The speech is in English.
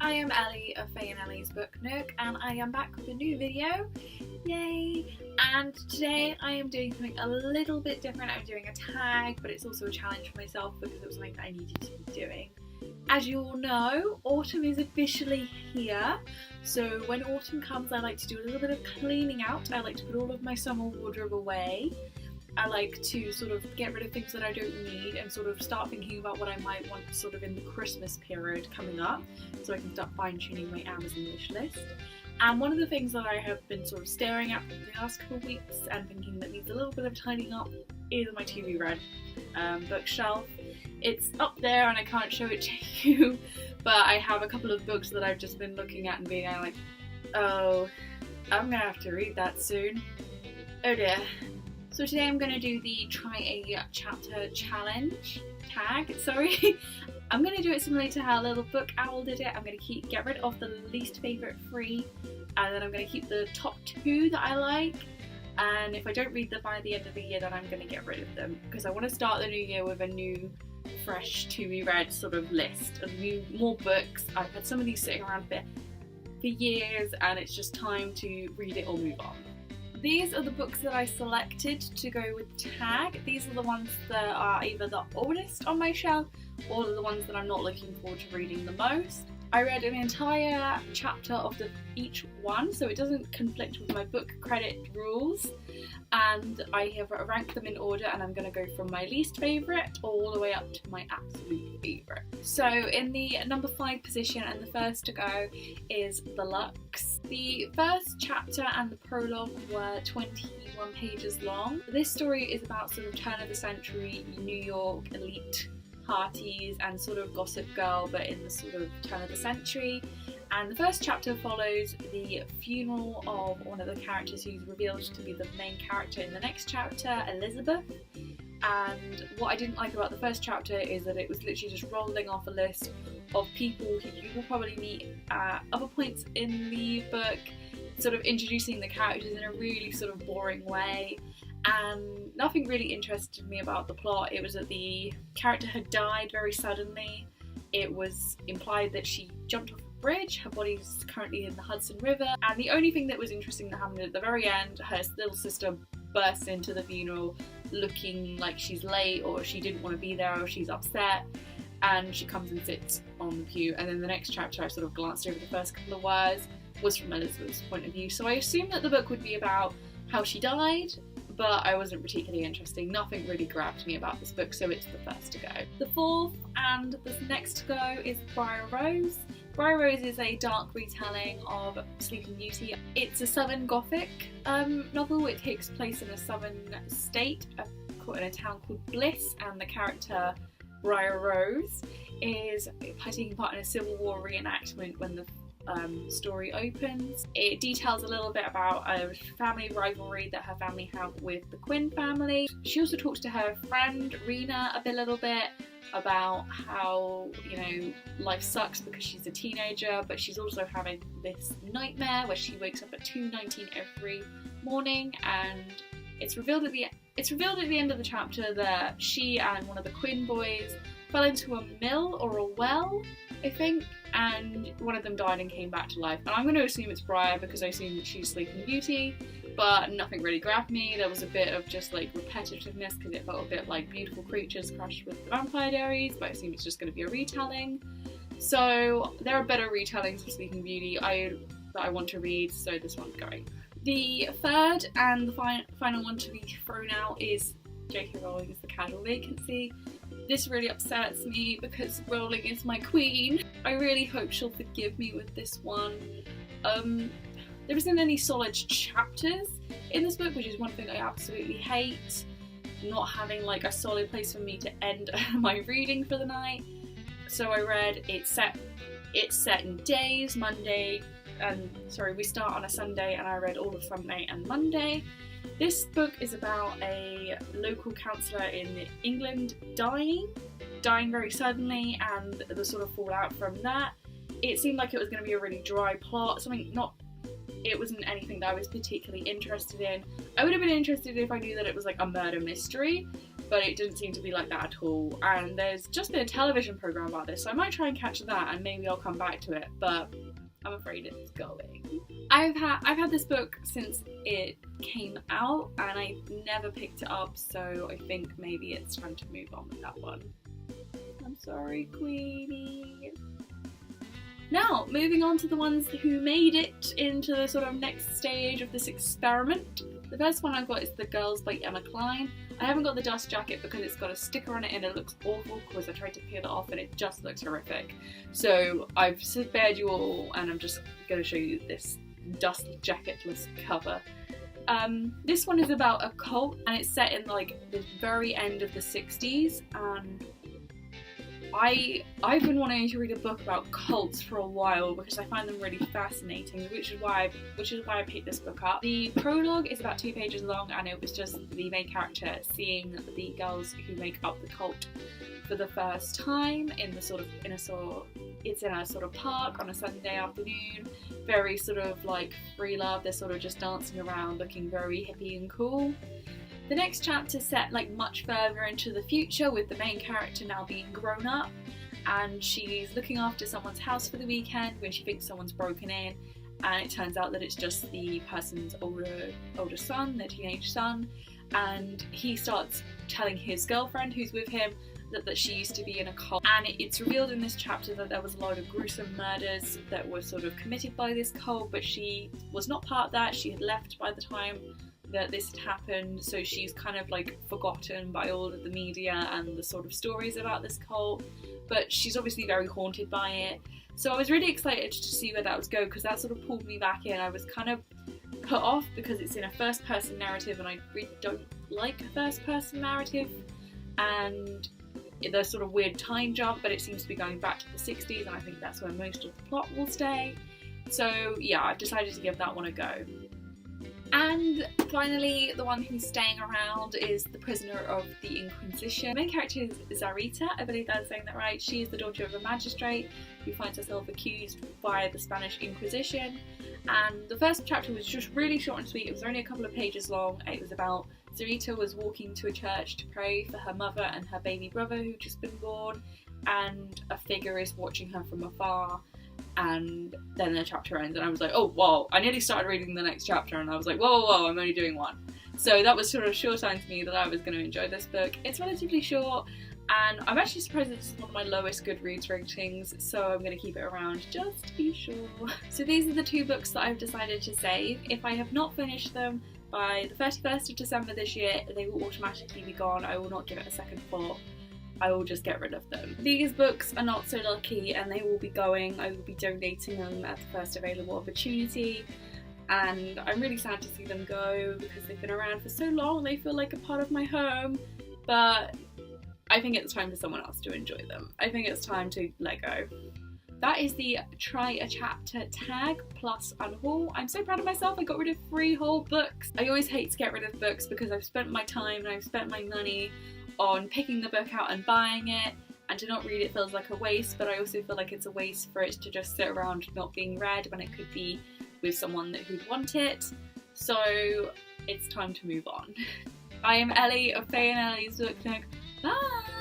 Hi, I am Ellie of Faye and Ellie's Book Nook, and I am back with a new video. Yay! And today I am doing something a little bit different. I'm doing a tag, but it's also a challenge for myself because it was something that I needed to be doing. As you all know, autumn is officially here. So when autumn comes, I like to do a little bit of cleaning out. I like to put all of my summer wardrobe away. I like to sort of get rid of things that I don't need and sort of start thinking about what I might want sort of in the Christmas period coming up, so I can start fine-tuning my Amazon wish list. And one of the things that I have been sort of staring at for the last couple of weeks and thinking that needs a little bit of tidying up is my to be read bookshelf. It's up there and I can't show it to you, but I have a couple of books that I've just been looking at and being like, oh, I'm gonna have to read that soon. Oh dear. So today I'm going to do the try a chapter challenge tag, sorry. I'm going to do it similarly to how Little Book Owl did it. I'm going to get rid of the least favourite 3, and then I'm going to keep the top 2 that I like, and if I don't read them by the end of the year then I'm going to get rid of them, because I want to start the new year with a new fresh to be read sort of list of more books. I've had some of these sitting around for years and it's just time to read it or move on. These are the books that I selected to go with tag. These are the ones that are either the oldest on my shelf or the ones that I'm not looking forward to reading the most. I read an entire chapter of each one, so it doesn't conflict with my book credit rules, and I have ranked them in order, and I'm going to go from my least favourite all the way up to my absolute favourite. So in the number 5 position and the first to go is The Lux. The first chapter and the prologue were 21 pages long. This story is about sort of turn of the century New York elite parties and sort of Gossip Girl, but in the sort of turn of the century. And the first chapter follows the funeral of one of the characters who's revealed to be the main character in the next chapter, Elizabeth. And what I didn't like about the first chapter is that it was literally just rolling off a list of people who you will probably meet at other points in the book, sort of introducing the characters in a really sort of boring way. And nothing really interested me about the plot. It was that the character had died very suddenly. It was implied that she jumped off a bridge. Her body's currently in the Hudson River. And the only thing that was interesting that happened at the very end, her little sister bursts into the funeral looking like she's late or she didn't want to be there or she's upset. And she comes and sits on the pew. And then the next chapter, I sort of glanced over the first couple of words, was from Elizabeth's point of view. So I assumed that the book would be about how she died, but I wasn't particularly interested. Nothing really grabbed me about this book, so it's the first to go. The fourth and the next to go is Briar Rose. Briar Rose is a dark retelling of Sleeping Beauty. It's a Southern Gothic novel. It takes place in a southern state, in a town called Bliss, and the character Briar Rose is taking part in a Civil War reenactment when the story opens. It details a little bit about a family rivalry that her family have with the Quinn family. She also talks to her friend Rena a little bit about how, you know, life sucks because she's a teenager, but she's also having this nightmare where she wakes up at 2:19 every morning, and it's revealed at the end of the chapter that she and one of the Quinn boys fell into a mill or a well, I think, and one of them died and came back to life. And I'm going to assume it's Briar because I assume that she's Sleeping Beauty, but nothing really grabbed me. There was a bit of just like repetitiveness because it felt a bit like Beautiful Creatures crashed with the Vampire Diaries, but I assume it's just going to be a retelling. So there are better retellings of Sleeping Beauty that I want to read, so this one's going. The third and the final one to be thrown out is J.K. Rowling's The Casual Vacancy. This really upsets me because Rowling is my queen. I really hope she'll forgive me with this one. There isn't any solid chapters in this book, which is one thing I absolutely hate. Not having like a solid place for me to end my reading for the night. So I read it's set in days, we start on a Sunday, and I read all of Sunday and Monday. This book is about a local councillor in England dying very suddenly, and the sort of fallout from that. It seemed like it was going to be a really dry plot, it wasn't anything that I was particularly interested in. I would have been interested if I knew that it was like a murder mystery, but it didn't seem to be like that at all. And there's just been a television programme about this, so I might try and catch that and maybe I'll come back to it, but I'm afraid it's going. I've had this book since it came out and I never picked it up, so I think maybe it's time to move on with that one. I'm sorry, Queenie. Now, moving on to the ones who made it into the sort of next stage of this experiment. The first one I've got is The Girls by Emma Cline. I haven't got the dust jacket because it's got a sticker on it and it looks awful because I tried to peel it off and it just looks horrific. So I've spared you all and I'm just going to show you this dust jacketless cover. This one is about a cult and it's set in like the very end of the 60s, and I've been wanting to read a book about cults for a while because I find them really fascinating, which is why I picked this book up. The prologue is about 2 pages long and it was just the main character seeing the girls who make up the cult for the first time in a sort of park on a Sunday afternoon. Very sort of like free love, they're sort of just dancing around looking very hippie and cool. The next chapter set like much further into the future with the main character now being grown up, and she's looking after someone's house for the weekend when she thinks someone's broken in, and it turns out that it's just the person's older son, their teenage son, and he starts telling his girlfriend who's with him that she used to be in a cult, and it's revealed in this chapter that there was a lot of gruesome murders that were sort of committed by this cult, but she was not part of that. She had left by the time that this had happened, so she's kind of like forgotten by all of the media and the sort of stories about this cult, but she's obviously very haunted by it. So I was really excited to see where that was go because that sort of pulled me back in. I was kind of put off because it's in a first person narrative and I really don't like a first person narrative, and the sort of weird time jump, but it seems to be going back to the 60s and I think that's where most of the plot will stay. So yeah, I've decided to give that one a go. And finally, the one who's staying around is The Prisoner of the Inquisition. The main character is Zarita, I believe I'm saying that right. She is the daughter of a magistrate who finds herself accused by the Spanish Inquisition. And the first chapter was just really short and sweet. It was only a couple of pages long. It was about Zarita was walking to a church to pray for her mother and her baby brother who'd just been born, and a figure is watching her from afar. And then the chapter ends and I was like, oh whoa, I nearly started reading the next chapter and I was like, whoa, I'm only doing one. So that was sort of a sure sign to me that I was going to enjoy this book. It's relatively short and I'm actually surprised it's one of my lowest Goodreads ratings, so I'm going to keep it around just to be sure. So these are the 2 books that I've decided to save. If I have not finished them by the 31st of December this year, they will automatically be gone. I will not give it a second thought. I will just get rid of them. These books are not so lucky and they will be going. I will be donating them at the first available opportunity, and I'm really sad to see them go because they've been around for so long. They feel like a part of my home, but I think it's time for someone else to enjoy them. I think it's time to let go. That is the Try a Chapter tag plus UNHAUL. I'm so proud of myself, I got rid of 3 whole books. I always hate to get rid of books because I've spent my time and I've spent my money on picking the book out and buying it, and to not read it feels like a waste, but I also feel like it's a waste for it to just sit around not being read when it could be with someone who'd want it. So it's time to move on. I am Ellie of Faye and Ellie's Book Nook. Bye!